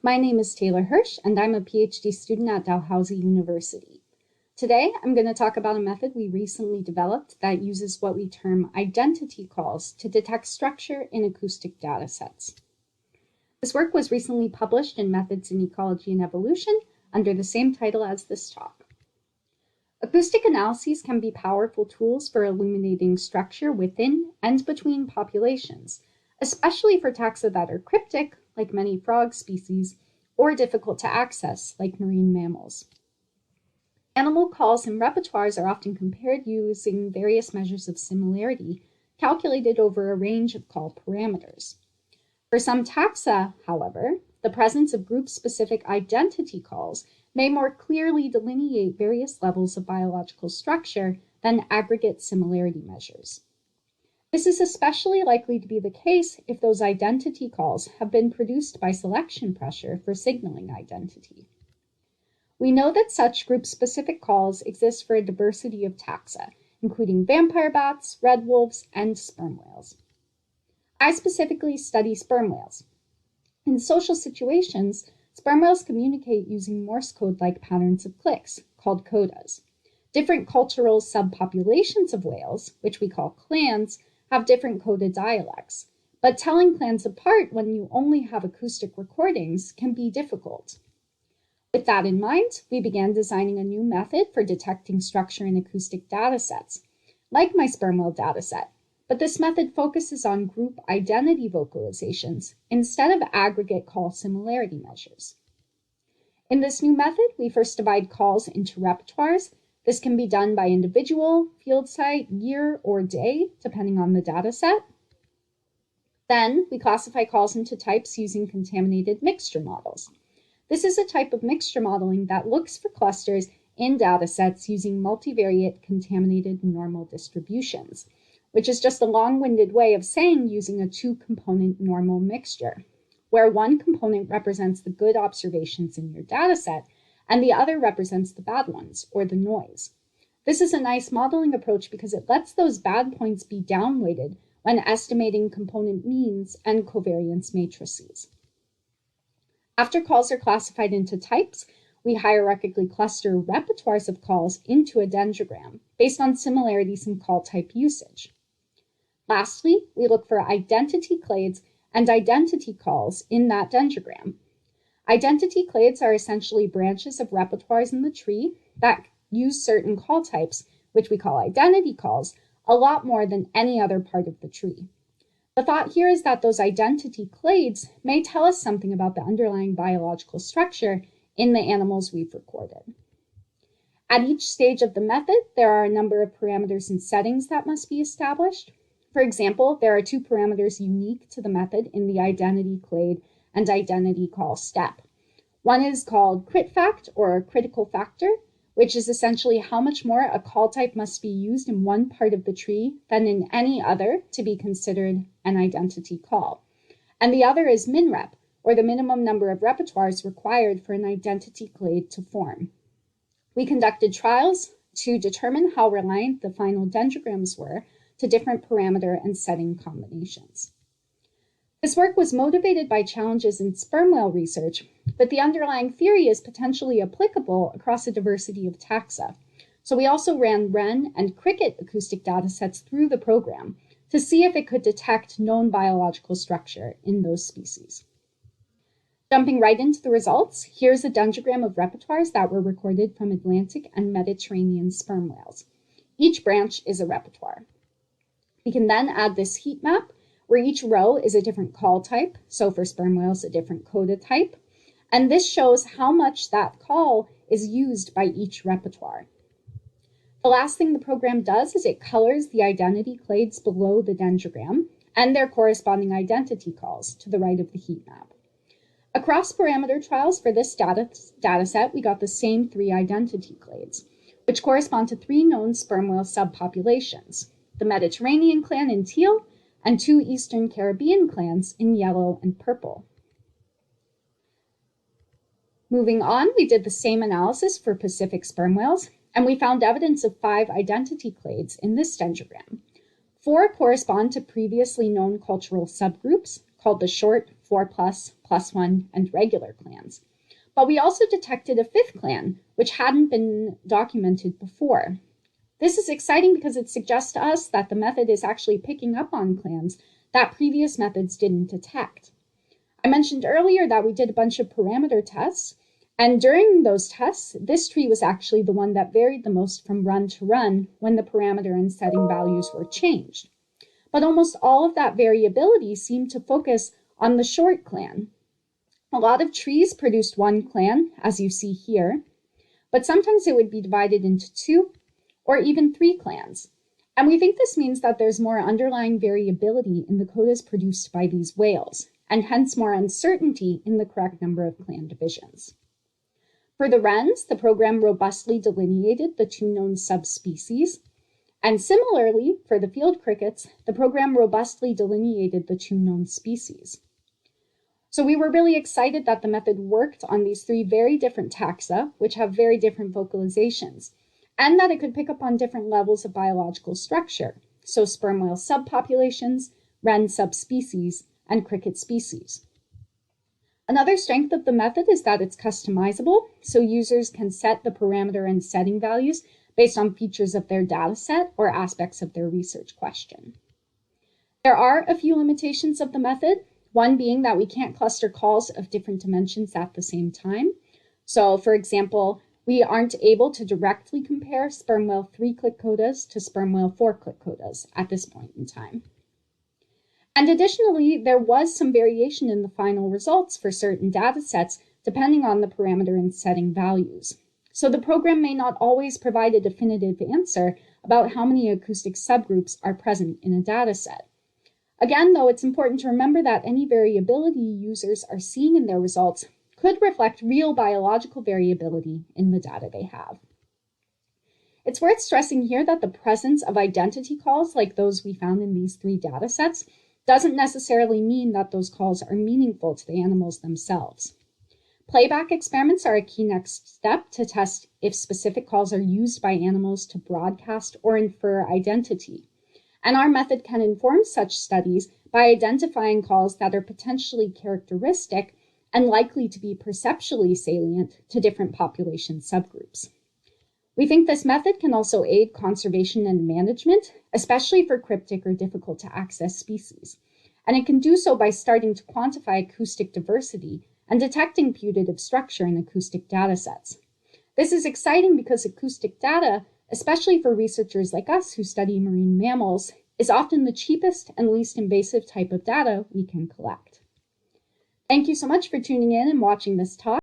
My name is Taylor Hersh, and I'm a PhD student at Dalhousie University. Today, I'm going to talk about a method we recently developed that uses what we term identity calls to detect structure in acoustic datasets. This work was recently published in Methods in Ecology and Evolution under the same title as this talk. Acoustic analyses can be powerful tools for illuminating structure within and between populations, especially for taxa that are cryptic, like many frog species, or difficult to access, like marine mammals. Animal calls and repertoires are often compared using various measures of similarity calculated over a range of call parameters. For some taxa, however, the presence of group-specific identity calls may more clearly delineate various levels of biological structure than aggregate similarity measures. This is especially likely to be the case if those identity calls have been produced by selection pressure for signaling identity. We know that such group-specific calls exist for a diversity of taxa, including vampire bats, red wolves, and sperm whales. I specifically study sperm whales. In social situations, sperm whales communicate using Morse code-like patterns of clicks, called codas. Different cultural subpopulations of whales, which we call clans, have different coded dialects, but telling clans apart when you only have acoustic recordings can be difficult. With that in mind, we began designing a new method for detecting structure in acoustic datasets, like my sperm whale dataset, but this method focuses on group identity vocalizations instead of aggregate call similarity measures. In this new method, we first divide calls into repertoires. This can be done by individual, field site, year, or day, depending on the dataset. Then we classify calls into types using contaminated mixture models. This is a type of mixture modeling that looks for clusters in datasets using multivariate contaminated normal distributions, which is just a long-winded way of saying using a two-component normal mixture, where one component represents the good observations in your dataset, and the other represents the bad ones, or the noise. This is a nice modeling approach because it lets those bad points be downweighted when estimating component means and covariance matrices. After calls are classified into types, we hierarchically cluster repertoires of calls into a dendrogram based on similarities in call type usage. Lastly, we look for identity clades and identity calls in that dendrogram. Identity clades are essentially branches of repertoires in the tree that use certain call types, which we call identity calls, a lot more than any other part of the tree. The thought here is that those identity clades may tell us something about the underlying biological structure in the animals we've recorded. At each stage of the method, there are a number of parameters and settings that must be established. For example, there are two parameters unique to the method in the identity clade and identity call step. One is called crit fact, or critical factor, which is essentially how much more a call type must be used in one part of the tree than in any other to be considered an identity call. And the other is min-rep, or the minimum number of repertoires required for an identity clade to form. We conducted trials to determine how reliant the final dendrograms were to different parameter and setting combinations. This work was motivated by challenges in sperm whale research, but the underlying theory is potentially applicable across a diversity of taxa. So we also ran wren and cricket acoustic datasets through the program to see if it could detect known biological structure in those species. Jumping right into the results, here's a dendrogram of repertoires that were recorded from Atlantic and Mediterranean sperm whales. Each branch is a repertoire. We can then add this heat map where each row is a different call type, so for sperm whales, a different coda type, and this shows how much that call is used by each repertoire. The last thing the program does is it colors the identity clades below the dendrogram and their corresponding identity calls to the right of the heat map. Across parameter trials for this dataset, we got the same three identity clades, which correspond to three known sperm whale subpopulations: the Mediterranean clan in teal, and two Eastern Caribbean clans in yellow and purple. Moving on, we did the same analysis for Pacific sperm whales, and we found evidence of 5 identity clades in this dendrogram. 4 correspond to previously known cultural subgroups called the short, 4+, +1, and regular clans. But we also detected a fifth clan, which hadn't been documented before. This is exciting because it suggests to us that the method is actually picking up on clans that previous methods didn't detect. I mentioned earlier that we did a bunch of parameter tests, and during those tests, this tree was actually the one that varied the most from run to run when the parameter and setting values were changed. But almost all of that variability seemed to focus on the short clan. A lot of trees produced one clan, as you see here, but sometimes it would be divided into 2 or even 3 clans. And we think this means that there's more underlying variability in the codas produced by these whales, and hence more uncertainty in the correct number of clan divisions. For the wrens, the program robustly delineated the 2 known subspecies, and similarly, for the field crickets, the program robustly delineated the 2 known species. So we were really excited that the method worked on these 3 very different taxa, which have very different vocalizations, and that it could pick up on different levels of biological structure, so sperm whale subpopulations, wren subspecies, and cricket species. Another strength of the method is that it's customizable, so users can set the parameter and setting values based on features of their dataset or aspects of their research question. There are a few limitations of the method, one being that we can't cluster calls of different dimensions at the same time. So, for example, we aren't able to directly compare sperm whale 3-click codas to sperm whale 4-click codas at this point in time. And additionally, there was some variation in the final results for certain datasets depending on the parameter and setting values. So the program may not always provide a definitive answer about how many acoustic subgroups are present in a dataset. Again, though, it's important to remember that any variability users are seeing in their results could reflect real biological variability in the data they have. It's worth stressing here that the presence of identity calls like those we found in these 3 datasets doesn't necessarily mean that those calls are meaningful to the animals themselves. Playback experiments are a key next step to test if specific calls are used by animals to broadcast or infer identity. And our method can inform such studies by identifying calls that are potentially characteristic and likely to be perceptually salient to different population subgroups. We think this method can also aid conservation and management, especially for cryptic or difficult to access species. And it can do so by starting to quantify acoustic diversity and detecting putative structure in acoustic datasets. This is exciting because acoustic data, especially for researchers like us who study marine mammals, is often the cheapest and least invasive type of data we can collect. Thank you so much for tuning in and watching this talk.